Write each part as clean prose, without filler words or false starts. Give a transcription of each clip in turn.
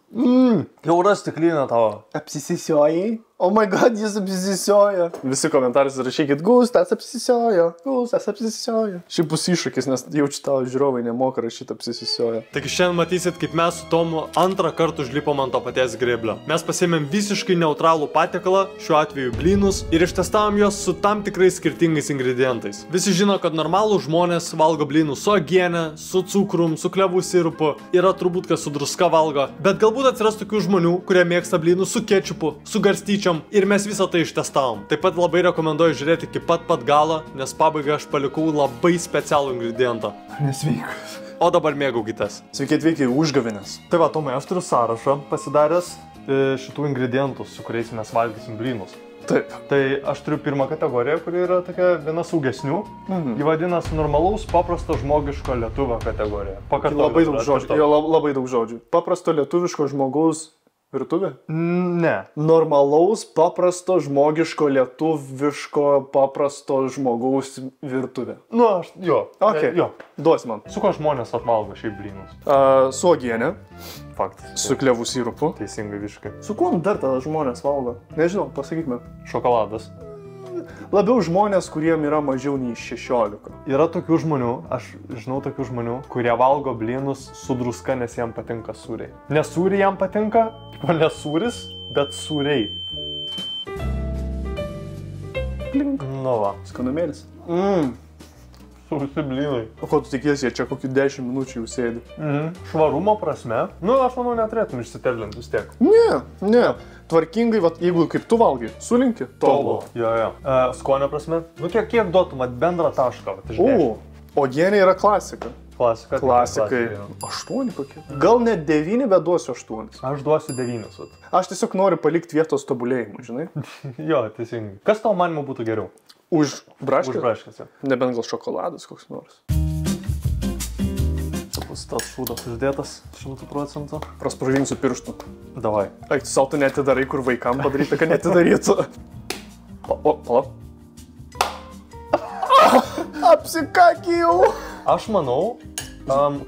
Kiaura stiklinė tavo. Apsisisiojai? Oh my god, jis apsisisioja. Visi komentarais rašykit, Gustas apsisisiojo. Šiaip bus iššūkis, nes jaučiu tavo žiūrovai nemoka rašyti apsisisioja. Taigi šiandien matysit, kaip mes su Tomu antrą kartą užlipom ant to paties grėblio. Mes pasiėmėm visiškai neutralų patiekalą, šiuo atveju blynus, ir ištestavom juos su tam tikrais skirtingais ingredientais. Visi žino, kad normalų žmonės valgo blynus su uogiene, su cukrum, su klevų sirupu, yra turbūt kas su druska valgo, bet galbūt atsiras tokių žmonių, kurie mėgsta blynus su kečupu, su garstyčiom, ir mes visą tai ištestavom. Taip pat labai rekomenduoju žiūrėti iki pat galo, nes pabaigai aš palikau labai specialų ingredientą. Nesveikas. O dabar mėgaukitės. Sveiki atvykę užgavėnės. Tai va, Tomai, aš turiu sąrašą pasidaręs šitų ingredientų, su kuriais mes valgysim blynus. Taip. Tai aš turiu pirmą kategoriją, kuri yra tokia viena saugesnių. Ji vadinasi normalaus, paprasto, žmogiško lietuvio kategorija. Labai daug žodžių. Labai daug žodžių. Paprasto lietuviško žmogaus virtuvė? Ne. Normalaus, paprasto, žmogiško, lietuviško, paprasto žmogaus virtuvė. Nu, aš, jo. Okay. Jo. Duos man. Su ko žmonės atvalgo šiaip blynus? Su uogiene. Faktas. Su klevų sirupu. Teisingai visiškai. Su kuo dar tada žmonės valgo? Nežinau, pasakykime. Šokoladas. Labiau žmonės, kuriem yra mažiau nei 16. Yra tokių žmonių, aš žinau tokių žmonių, kurie valgo blynus su druska, nes jam patinka sūriai. Ne sūriai jam patinka, ne sūris, bet sūriai. Plink. Nu va. Skanumėlis. Sausi blynai. O ko tu tikiesi, jie čia kokių 10 minučių jau sėdi? Švarumo prasme, nu aš manau neturėtum išsiterlinti vis tiek. Ne. Tvarkingai, vat, jeigu kaip tu valgai, sulinki, tobulą. Jo. Skonio prasme, nu kiek duotum bendrą tašką, Uogienė yra klasika. Klasikai. 8 kokie. Gal net 9, bet duosiu 8. Aš duosiu 9. Aš tiesiog noriu palikti vietos tobulėjimui, žinai? Jo, teisingai. Kas tavo manimo būtų geriau? Už braškę? Už braškės, jo. Nebent gal šokoladas koks nors. Bus tas šūdas uždėtas 100%. Praspražinsiu pirštų. Davai. Ai, tu savo tu netidarai, kur vaikam padaryti, kad netidarytų. Pala. Apsikakijau. Aš manau,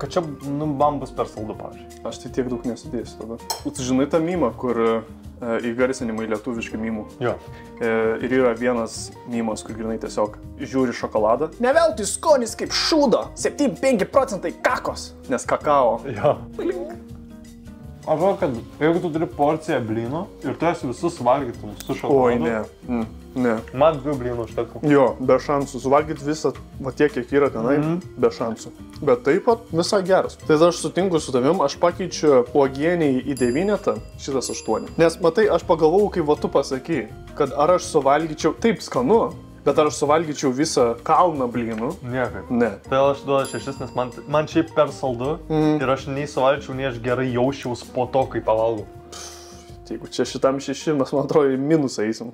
kad čia man bus per saldu, pavyzdžiui. Aš tai tiek daug nesudėsiu tada. Tu žinai tą mymą, kur įgarsinimai lietuviški mymų. Jo. Ir yra vienas mymas, kur grinai tiesiog žiūri šokoladą. Ne veltui skonis kaip šūdo, 75% kakos, nes kakao. Jo. Aš žinau, kad jeigu tu turi porciją blynų ir tu esi visus valgytum su šokoladu. Oi, ne. Man 2 blynų užtektų. Jo, be šansų. Suvalgyti visą, va tiek, kiek yra tenai, be šansų. Bet taip pat visai geras. Tai aš sutinku su tavim, aš pakeičiu uogieniai į 9, šitas 8. Nes matai, aš pagalvojau, kai va tu pasakei, kad ar aš suvalgyčiau, taip skanu, bet ar aš suvalgyčiau visą kalną blynų? Niekaip. Ne. Tai aš duodu 6, nes man šiaip per saldu ir aš nei suvalgyčiau, nei aš gerai jausčiaus po to, kai pavalgau. Jeigu čia šitam 6, mes man atrodo į minusą eisim.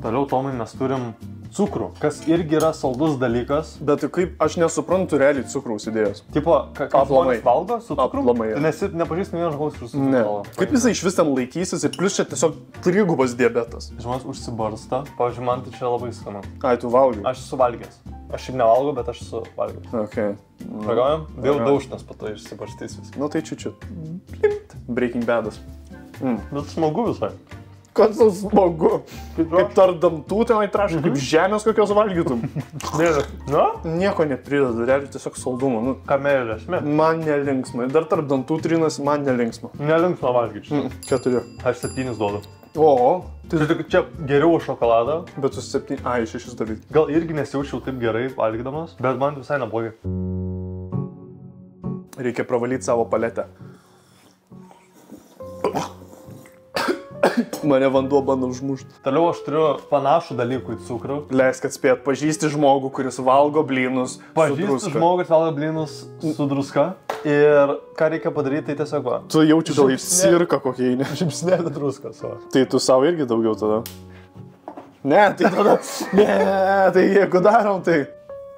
Toliau, Tomai, mes turim cukrų, kas irgi yra saldus dalykas. Bet kaip aš nesuprantu realiai cukraus idėjos. Tipo, ką žmonės valgo su cukrum? Aplamai. Nes nepažįstu vieną žmogaus, kuris su Ne. cukrum. Kaip jisai iš vis ten laikysis ir plus čia tiesiog 3 diabetas. Žmonės užsibarsta. Pavyzdžiui, man tai čia labai skanu. Ai, tu valgai? Aš esu valgęs. Aš šiaip nevalgau, bet aš esu valgęs. Okay. Ragaujam? Vėl daužtas po to išsibarstys vis. Nu tai čiučiut. Breaking Badas. Bet smagu visai. Kas tau smagu? Kaip tarp dantų tenai traška, kaip žemės kokios valgytum. Na? Nieko neprideda, realiai tiesiog saldumo. Nu, Kame yra esmė? man nelinksma. Ir dar tarp dantų trinas, man nelinksma. Nelinksma valgyti. 4. Aš 7 duodu. O, Tai čia geriau už šokoladą. bet su 7. Ai, 6 daryti. Gal irgi nesijaučiau taip gerai valgydamas, bet man visai neblogai. Reikia pravalyti savo paletę. Mane vanduo bando užmušti. Toliau aš turiu panašų dalykų į cukrų. Leisk atspėt, pažįsti žmogų, kuris valgo blynus su Pažįstu druska. žmogų, kuris valgo blynus su druska. Ir ką reikia padaryti, tai tiesiog va. Tu jaučiu gal į cirką kokį eini. Žipsnelį druską savo. Tai tu savo irgi daugiau tada. Ne, tai tada. Ne, tai jeigu darom, tai.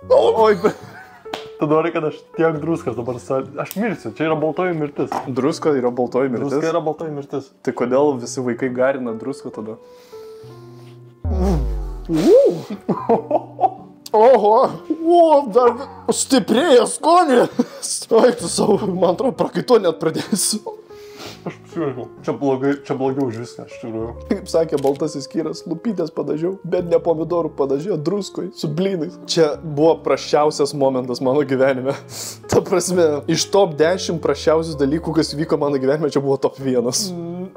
Oi, Tu nori, kad aš tiek druskas dabar aš mirsiu, čia yra baltoji mirtis. druska yra baltoji mirtis. Druska yra baltoji mirtis. Tai kodėl visi vaikai garina druską tada? Oho, dar stiprėja skonį. Oi, tu savo, man atrodo, prakaito net pradėsiu. Aš pasiūrėjau. Čia blogiau už viską, aš tikrųjų. Kaip sakė baltasis Kyras, lupytės padažiau, bet ne pomidorų padažiau, druskoj, su blynais. Čia buvo prasčiausias momentas mano gyvenime. Ta prasme, iš top 10 prasčiausius dalykų, kas vyko mano gyvenime, čia buvo top 1.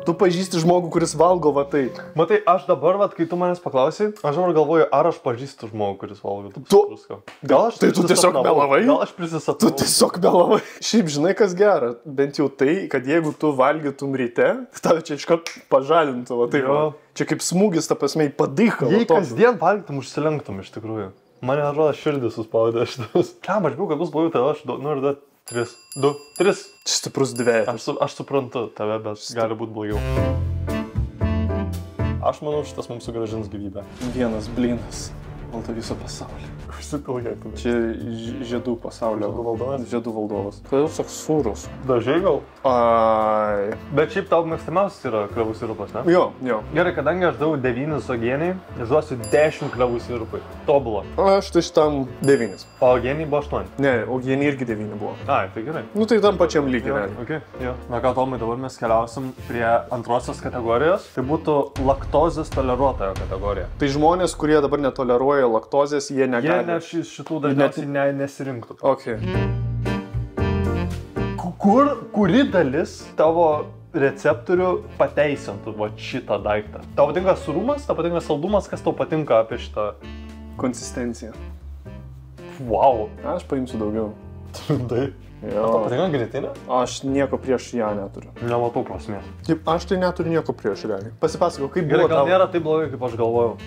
Tu pažįsti žmogų, kuris valgo va tai. Matai, aš dabar, kai tu manęs paklausai, aš dabar galvoju, ar aš pažįstu žmogų, kuris valgo druską. Gal aš tai tu tiesiog melavai? Gal aš prisisapnau? Tu tiesiog melavai. Šiaip žinai, kas gera. Bent jau tai, kad jeigu tu valgytum ryte, tave čia iškart pažalintų, va taip. Čia kaip smūgis, ta prasme, į padyką. Jei kasdien valgytum, užsilenktum iš tikrųjų. Mane atrodo širdį suspaudė šitas. Ką, aš bijau, kad bus blogiau, tai aš noriu duoti 3. 2, 3. Stiprus dvejetas. Aš suprantu tave, bet gali būti blogiau. Aš manau, šitas mums sugrąžins gyvybę. Vienas blynas valdo viso pasaulio. Užsitilgėtum. Čia žiedų pasaulio. Žiedų valdovas. Kodėl toks sūrus? Dažiai gal? Ai. Bet šiaip tau mėgstamiausias yra klevų sirupas, ne? Jo. Gerai, kadangi aš daviau 9 uogieniai, aš duosiu 10 klevų sirupai. Tobulą. Aš tai šitam 9. O uogieniai buvo 8. Ne, uogieniai irgi 9 buvo. Ai, tai gerai. Nu tai tam pačiam lygiai. Okay, jo. Na ką, Tomai, dabar mes keliausim prie antrosios kategorijos. Tai būtų laktozės toleruotojo kategorija. Tai žmonės, kurie dabar netoleruoja laktozės, jie negali. Šitų dažniausiai nesirinktų. Okay. Kuri dalis tavo receptorių pateisintų va šitą daiktą? Tau patinka surumas, tau patinka saldumas, kas tau patinka apie šitą? Konsistencija. Wow. Aš paimsiu daugiau. Tai. Tau patinka grietinė? Aš nieko prieš ją neturiu. Nematau prasmės. Taip, aš tai neturiu nieko prieš realiai. Pasipasakau, kaip gerai, buvo gal nėra taip blogai, kaip aš galvojau.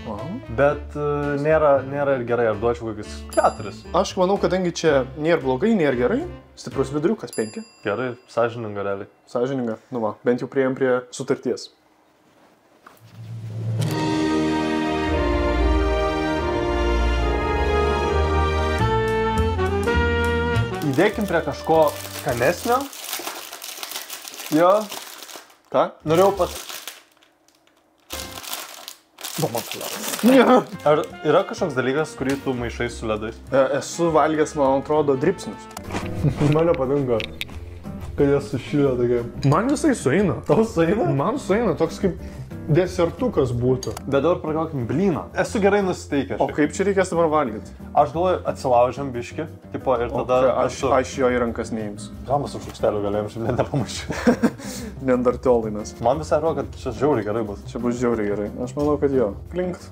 Bet nėra ir gerai, aš duočiau kokius 4. Aš manau, kadangi čia nėra blogai, nėra gerai, stiprus viduriukas 5. Gerai, sąžininga realiai. Sąžininga, nu va, bent jau priėjom prie sutarties. Įdėkim prie kažko skanesnio. Jo. Ką? Norėjau Ar yra kažkoks dalykas, kurį tu maišai su ledais? Esu valgęs, man atrodo, dripsnius. Mane patinka, kad jie sušilė tokia. Man visai sueina. Tau sueina? Man sueina, toks kaip desertukas būtų. Bet dabar pradėkim blyną. Esu gerai nusiteikęs. O kaip čia reikės dabar valgyti? Aš galvoju, atsilaužiam biškį, tipo, ir tada... Aš jo į rankas neimsiu. Gamas už šaukštelių galėjom šiandien nepamašyti. Neandertiolai mes. Man visai atrodo, kad čia žiauriai gerai bus. Čia bus žiauriai gerai. Aš manau, kad jo. Klinkt.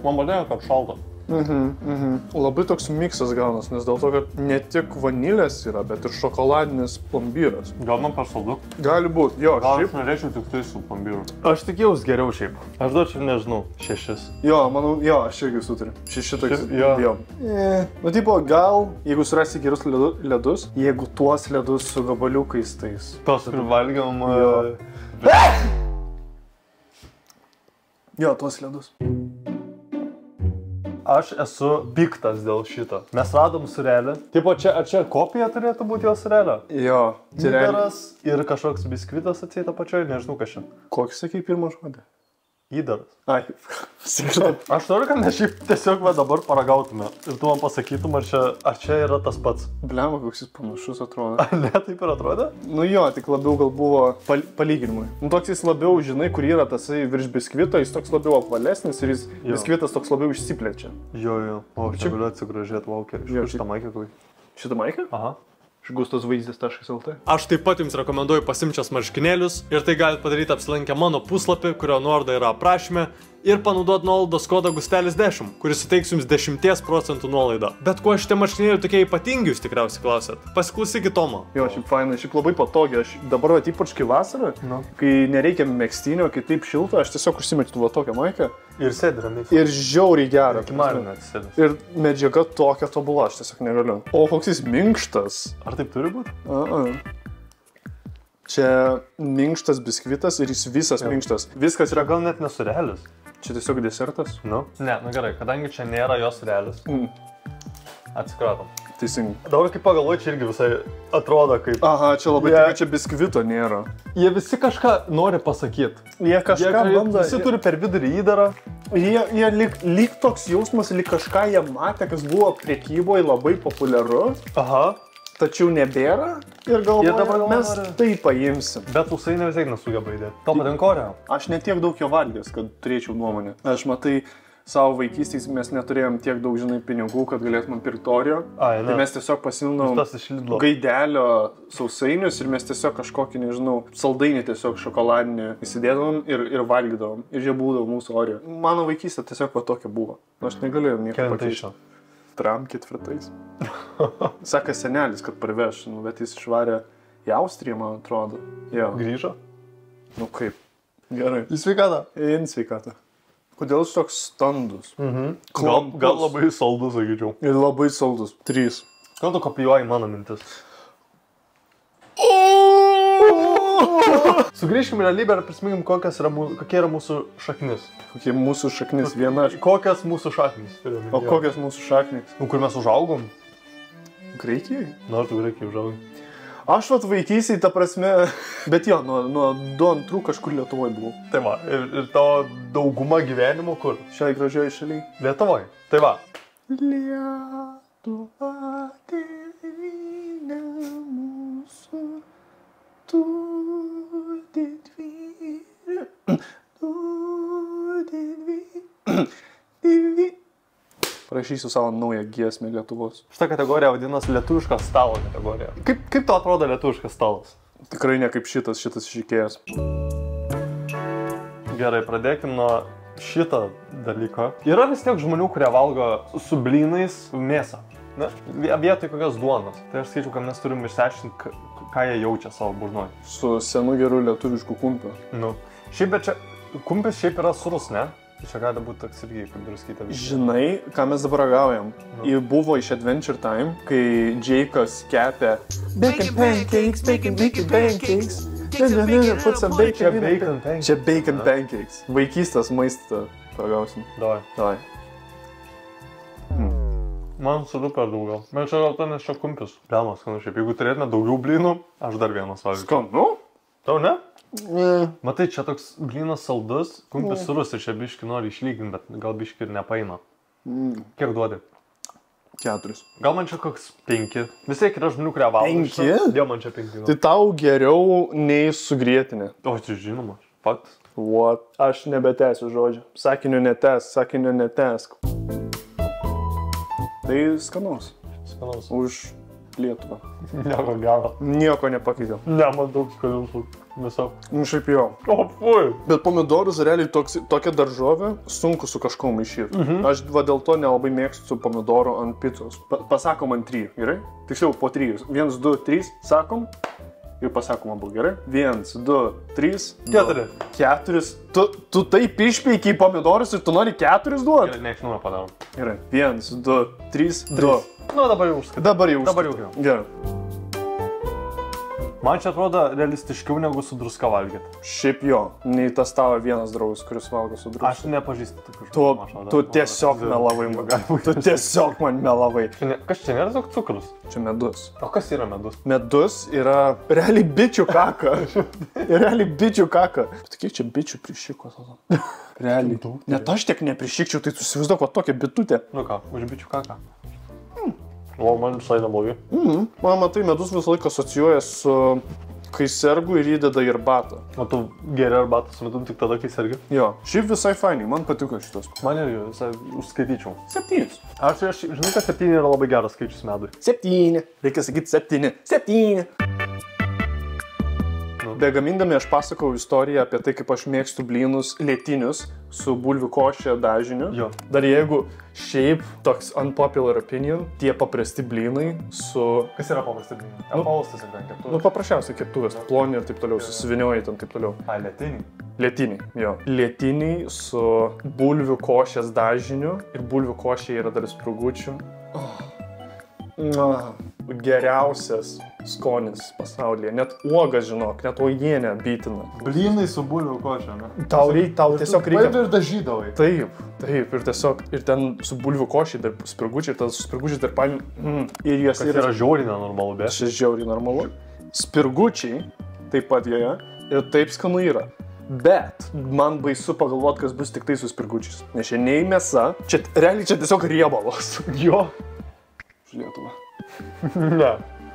Man patinka, kad šalta. Labai toks miksas gaunas, nes dėl to, kad ne tik vanilės yra, bet ir šokoladinis plombyras. Gal man per saldu? Gali būt, jo. Gal aš norėčiau tik tai su plombyru. Aš tikėjaus geriau šiaip. Aš duočiau, nežinau, 6. Jo, manau, jo, aš irgi sutariu. 6 toks. Jo. Nu, tipo, gal, jeigu surasi gerus ledus, jeigu tuos ledus su gabaliukais tais. Tos, kur valgiam... Jo, tuos ledus. Aš esu piktas dėl šito. Mes radom surelį. Tipo, ar čia kopija turėtų būti jo surelio? Jo. Įdaras ir kažkoks biskvitas atsieita pačioj, nežinau kas čia. Kokį sakai pirmą žodį? Įdaras. Ai, aš noriu, kad mes šiaip tiesiog dabar paragautume. Ir tu man pasakytum, ar čia yra tas pats. Blemba, koks jis panašus atrodo. Ar ne, taip ir atrodo? Nu jo, tik labiau gal buvo palyginimui. Nu toks jis labiau, žinai, kur yra tasai virš biskvito, jis toks labiau apvalesnis ir jis biskvitas toks labiau išsiplečia. Jo. O, čia galiu atsigražėti, laukia. Iš šitą maikę kokį. Šitą maikę? Aha. Gustasvaizdas.lt. Aš taip pat jums rekomenduoju pasimčias marškinėlius ir tai galite padaryti apsilankę mano puslapį, kurio nuoroda yra aprašyme ir panaudoti nuolaidos kodą Gustelis10, kuris suteiks jums 10% nuolaidą. Bet kuo šitie marškinėliai tokie ypatingi, jūs tikriausiai klausėt? Pasiklausykit Tomo. Jo, šiaip fainai, šiaip labai patogiai. Aš dabar ypač kai vasarą, kai nereikia megztinio, kai taip šilta, aš tiesiog užsimetu va tokią maikę. Ir sėdi ramiai. Ir žiauriai gerą. Ir medžiaga tokia tobula, aš tiesiog negaliu. O koks jis minkštas. Ar taip turi būti? Čia minkštas biskvitas ir jis visas minkštas. Viskas yra gal net nesurelis. Čia tiesiog desertas? Nu? Ne, gerai, kadangi čia nėra jos relis. Atsikratom. Teisingai. Dabar kaip pagalvoju, čia irgi visai atrodo kaip... Aha, čia labai tik, čia biskvito nėra. Jie visi kažką nori pasakyti. Jie kažką bando... Visi turi per vidurį įdarą. Jie lyg toks jausmas, lyg kažką jie matė, kas buvo priekyboje labai populiaru, Aha. tačiau nebėra ir galvoja, Ir dabar mes nori. tai paimsim. Bet sausainį vis tiek nesugeba įdėti. Tau patinka oreo? Aš netiek daug jo valgęs, kad turėčiau nuomonę. Aš matai, savo vaikystės mes neturėjom tiek daug, žinai, pinigų, kad galėtumėm pirkti oreo. Ai, ne. Tai mes tiesiog pasimnom Tas iš Lidlo. gaidelio sausainius ir mes tiesiog kažkokį, nežinau, saldainį tiesiog šokoladinį įsidėdavom ir valgydavom. Ir jie būdavo mūsų oreo. Mano vaikystė tiesiog va tokia buvo. Aš negalėjau nieko Kelintai pakeisti. šio. Tram 4. Saka senelis, kad parveš, nu, bet jis išvarė į Austriją, man atrodo. Jo. Grįžo? Nu kaip. Gerai. Į sveikatą. Į sveikatą. Kodėl jis toks standus? Gal labai saldus, sakyčiau. Ir labai saldus. 3. Gal tu kopijuoji mano mintis? Sugrįžkime į realybę ir prisiminkim, kokie yra mūsų šaknis. Kokie mūsų šaknis viena. Kokias mūsų šaknis? O kokios mūsų šaknis? Nu, kur mes užaugom? Graikijai? Nors tu Graikijai užaugai. Aš vat vaikysiai, ta prasme, bet jo, nuo 2-2 kažkur Lietuvoje buvau. Tai va, ir tavo dauguma gyvenimo kur? Šiai gražioji šaliai. Lietuvoje. Tai va. Lietuva, tėvynė mūsų, tu didvyri, Parašysiu savo naują giesmę Lietuvos. Šitą kategoriją vadinasi lietuviškas stalo kategorija. Kaip tau atrodo lietuviškas stalas? Tikrai ne kaip šitas išikėjęs. Gerai, pradėkim nuo šito dalyko. Yra vis tiek žmonių, kurie valgo su blynais mėsą. Ne? Vietoj kokios duonos. Tai aš skaičiu, kad mes turim išsiaiškinti, ką jie jaučia savo burnoj. Su senu geru lietuvišku kumpiu. Nu. Šiaip, bet čia kumpis šiaip yra surus, ne? Tai čia gali būti toks irgi, kaip druskytė. Žinai, ką mes dabar ragaujam? Nu. Buvo iš Adventure Time, kai Jake'as kepė bacon pancakes, bacon pancakes. Put some bacon in it. Čia bacon pancakes. Vaikystės maistą ragausim. Davai. Man sūdu per daug gal. Bet čia gal to nes čia kumpis. Galima skanu šiaip. Jeigu turėtume daugiau blynų, aš dar vienas valgysiu. Skanu? Tau ne? Matai, čia toks blynas saldus, kumpis surus ir čia biški nori išlyginti, bet gal biški ir nepaina. Kiek duodi? 4. Gal man čia koks 5. Vis tiek yra žmonių, kurie valgo. 5? Dėl man čia 5. Tai tau geriau nei sugrietinė. O, tai žinoma. Faktas. What? Aš nebetęsiu žodžio. Sakinio netęsk. Tai skanaus. Skanaus. Už Lietuvą. Nieko gero. Nieko nepakeitė. Ne, man daug skanių viso. Nu šiaip jo. O, fui. Bet pomidorus realiai tokia daržovė sunku su kažkuo maišyti. Aš dėl to nelabai mėgstu pomidorų ant picos. Pasakom ant 3, gerai? Tiksliau po 3. 1, 2, 3, sakom. Ir pasakom abu, gerai? 1, 2, 3, 4. Tu taip išpeikiai pomidorus ir tu nori 4 duoti? Gerai, nežinau, nepadarom. Gerai. 1, 2, 3, 2. Nu, dabar jau užskaitai. Dabar jau. Gerai. Man čia atrodo realistiškiau negu su druska valgyti. Šiaip jo, nei tas tavo vienas draugas, kuris valgo su druska. Aš nepažįstu tokių žmonių. Tu tiesiog melavai man. Tu tiesiog man melavai. Kas čia nėra daug cukrus? Čia medus. O kas yra medus? Medus yra realiai bičių kaka. Bet kiek čia bičių prišiko tada? Realiai. Net aš tiek neprišikčiau, tai susivaizduok, va tokia bitutė. Nu ką, už bičių kaką. O, man visai neblogai. Man matai, medus visą laiką asocijuoja su kai sergu ir įdeda į arbatą. O tu geri arbatą su medum tik tada, kai sergi? Jo, šiaip visai fainai, man patiko šitas. Man irgi visai užskaityčiau. 7. Aš žinai, kad 7 yra labai geras skaičius medui. 7. Reikia sakyti 7. 7. Begamindami aš pasakau istoriją apie tai, kaip aš mėgstu blynus lietinius su bulvių košė dažiniu. Jo. Dar jeigu šiaip toks unpopular opinion, tie paprasti blynai su... Kas yra paprasti blynai? Apalas tiesiog ten keptuvės. Nu, paprasčiausiai keptuvės, ploni ir taip toliau, susivinioji ten taip toliau. Ai, lietiniai? Lietiniai, jo. Lietiniai su bulvių košės dažiniu ir bulvių košė yra dar sprugučių. Geriausias skonis pasaulyje. Net uogas, žinok, net uogienę bitina. Blynai su bulvių košė, ne? Tau tiesiog reikia... Ir dažydavai. Taip. Ir tiesiog, ir ten su bulvių košė dar spirgučiai, ir tas spirgučiai dar paėmė. Ir jas yra žiauriai nenormalu, bet. Šis žiauriai normalu. Spirgučiai taip pat joje ir taip skanu yra. Bet man baisu pagalvoti, kas bus tik tai su spirgučiais. Nes čia nei mėsa, realiai čia tiesiog riebalos. Jo. Už Lietuvą. Ne.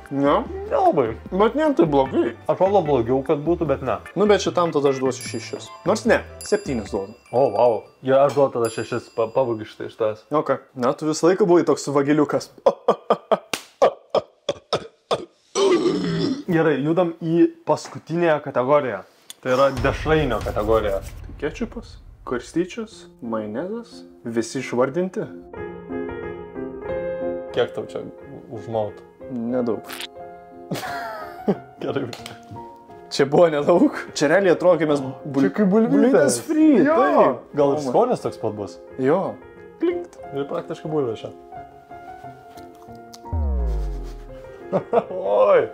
Ne? Nelabai. Bet ne, tai blogai. Atrodo blogiau, kad būtų, bet ne. Nu, bet šitam tada aš duosiu 6. Nors ne, 7 duodu. O, wow. Ja, aš duodu tada 6, pavagi štai iš tas. Ok. Na, tu visą laiką buvai toks vagiliukas. Gerai, judam į paskutinę kategoriją. Tai yra dešrainio kategorija. Tai kečupas, karstyčius, majonezas, visi išvardinti. Kiek tau čia užmautų? Nedaug. Gerai. Čia buvo nedaug. Čia realiai atrodo, kai mes bulvytės free. Jo. Taip. Gal ir skonis toks pat bus? Jo. Klinkt. Ir praktiškai bulvė šią. Oi.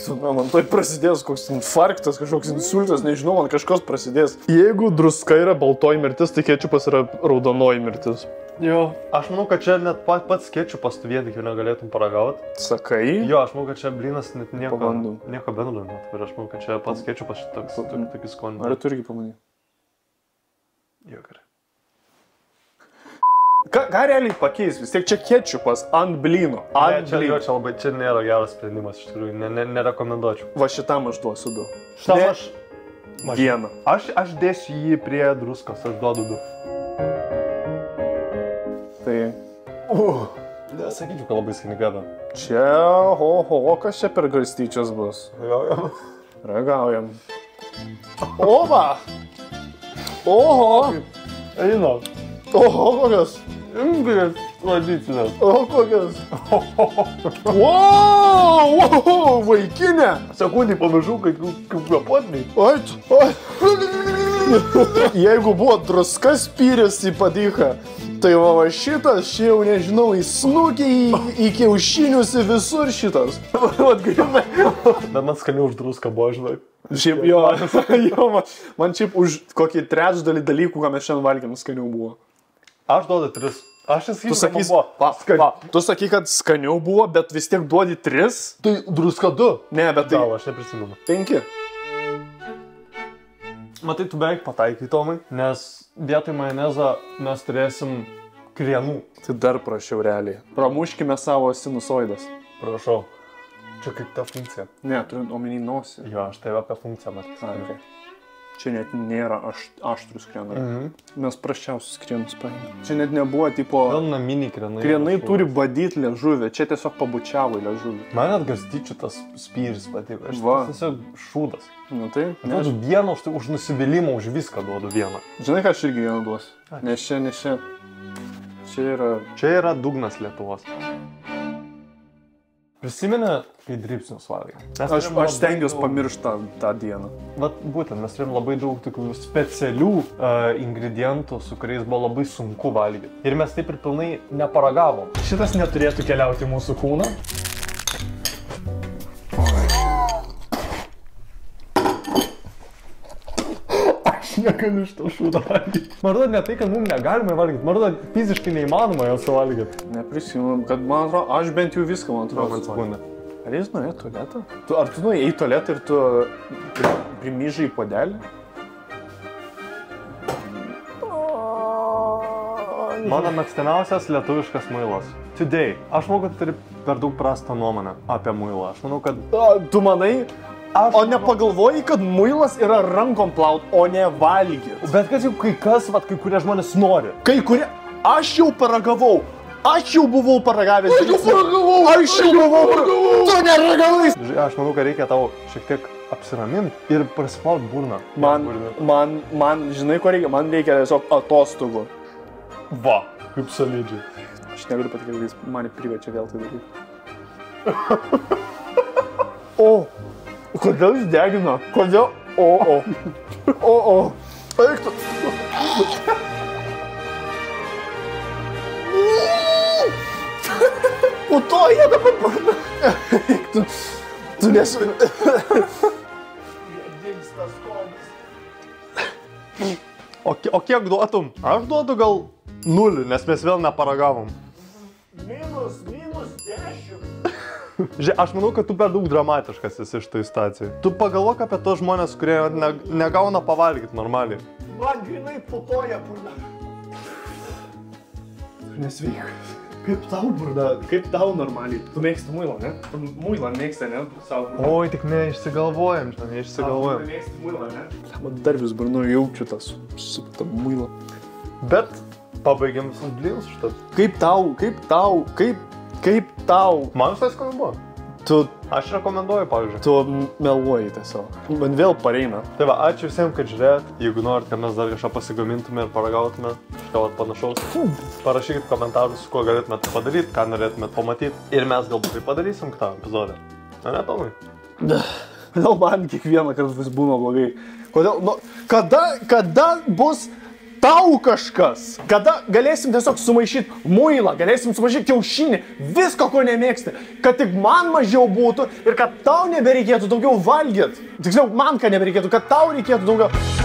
Man tai prasidės koks infarktas, kažkoks insultas, nežinau, man kažkas prasidės. Jeigu druska yra baltoji mirtis, tai kečupas yra raudonoji mirtis. Jo. Aš manau, kad čia net pats kečupas tu vien tik jau negalėtum paragauti. Sakai? Jo, aš manau, kad čia blynas net nieko bendro net. Ir aš manau, kad čia pats kečupas tokį skonį. Ar tu irgi pamanai? Jo, gerai. Ką realiai pakeis? Vis tiek čia kečupas ant blyno. Čia nėra geras sprendimas, iš tikrųjų, nerekomenduočiau. Va šitam aš duosiu 2. Šitam aš... Vieną. Aš dėsiu jį prie druskos, aš duodu 2. Tai... Nesakyčiau, kad labai skani gada. Čia, kas čia per garstyčias bus? Ragaujam. Oba! Oho! Eina. Oho, kokios? Imgrės tradicinės. Oho, kokios? Wow, vaikinė! Sekundį pamiršau, kaip kvepotniai. Jeigu buvo druska spyrės į padyką, tai va šitas, čia jau nežinau, į snukį, į kiaušinius, į visur šitas. Bet man skaniau už druską buvo, žinai. Šiaip jo, man šiaip už kokį trečdalį dalykų, ką mes šiandien valgėm, skaniau buvo. Aš duodu 3. Aš esu tu sakai, kad skaniau buvo, bet vis tiek duodi 3. Tai druska 2. Ne, bet tai... Gal, aš neprisimenu. 5. Matai, tu beveik pataikai, Tomai, nes vietoj majonezo mes turėsim krienų. Tai dar prašiau realiai. Pramuškime savo sinusoidas. Prašau. Čia kaip ta funkcija. Ne, turint omeny nosį. Jo, aš tai apie funkciją matau. Čia net nėra aštrus krienai. Mes prasčiausius krienus paėmėm. Čia net nebuvo tipo... Gal naminiai krienai. Krienai turi badyti liežuvį, čia tiesiog pabučiavo liežuvį. Man net garstyčių tas spyris patiko. Aš tiesiog šūdas. Nu tai? Duodu vieną už nusivylimą, už viską duodu vieną. Žinai, ką aš irgi vieną duosiu? Nes čia... Čia yra dugnas Lietuvos. Prisimeni, kai dribsnius valgai. Aš stengiuosi pamiršti tą dieną. Vat būtent, mes turėjom labai daug tokių specialių ingredientų, su kuriais buvo labai sunku valgyti. Ir mes taip ir pilnai neparagavom. Šitas neturėtų keliauti į mūsų kūną. Aš negaliu iš to šūdą valgyti. Man atrodo, ne tai, kad mums negalima valgyti, man atrodo, fiziškai neįmanoma jo suvalgyti. Neprisimenu, kad man atrodo, aš bent jau viską, man atrodo. Ar jis nuėjo į tualetą? Ar tu nuėjai į tualetą ir tu primyžai į puodelį? Mano mėgstamiausias lietuviškas muilas. Today. Aš manau, kad turi per daug prastą nuomonę apie muilą. Aš manau, kad... Tu manai? O nepagalvoji, kad muilas yra rankom plaut, o ne valgyti? Bet kas jau kai kurie žmonės nori. Kai kurie... Aš jau paragavau. Aš jau buvau paragavęs. Aš jau buvau paragavau. Tu neragavai. Aš manau, kad reikia tau šiek tiek apsiraminti ir prasiplaut burną. Man, žinai, ko reikia? Man reikia tiesiog atostogų. Va, kaip solidžiai. Aš negaliu patikėti, kad jis mane priverčia vėl tai daryti. O, kodėl jis degina? Kodėl? O. Eik tu. Po to jie dabar burna. Eik tu. Tu nesu... O kiek duotum? Aš duodu gal 0, nes mes vėl neparagavom. -10. Žiūrėk, aš manau, kad tu per daug dramatiškas esi iš tai situacijai. Tu pagalvok apie tos žmonės, kurie negauna pavalgyti normaliai. Man grinai putoja burna. Nesveika. Kaip tau burna? Kaip tau normaliai? Tu mėgsti muilą, ne? Tu muilą mėgsti, ne? Savo. Oi, tik neišsigalvojam, žinai, neišsigalvojam. Tu mėgsti muilą, ne? Man dar vis burnu jaučiu tą muilą. Bet pabaigiam visus blynus šitą. Kaip tau? Man visai skanu buvo. Aš rekomenduoju, pavyzdžiui. Tu meluoji tiesiog. Man vėl pareina. Tai va, ačiū visiems, kad žiūrėjot. Jeigu norit, kad mes dar kažką pasigamintume ir paragautume, kažką panašaus, parašykit komentarus, kuo galėtumėt padaryti, ką norėtumėt pamatyti. Ir mes galbūt tai padarysim kitą epizodą. Ne, Tomai? Kodėl man kiekvieną kartą vis būna blogai? Kodėl? Nu, kada bus tau kažkas? Kada galėsim tiesiog sumaišyti muilą, galėsim sumaišyti kiaušinį, visko, ko nemėgsti, kad tik man mažiau būtų ir kad tau nebereikėtų daugiau valgyti. Tiksliau, man ką nebereikėtų, kad tau reikėtų daugiau.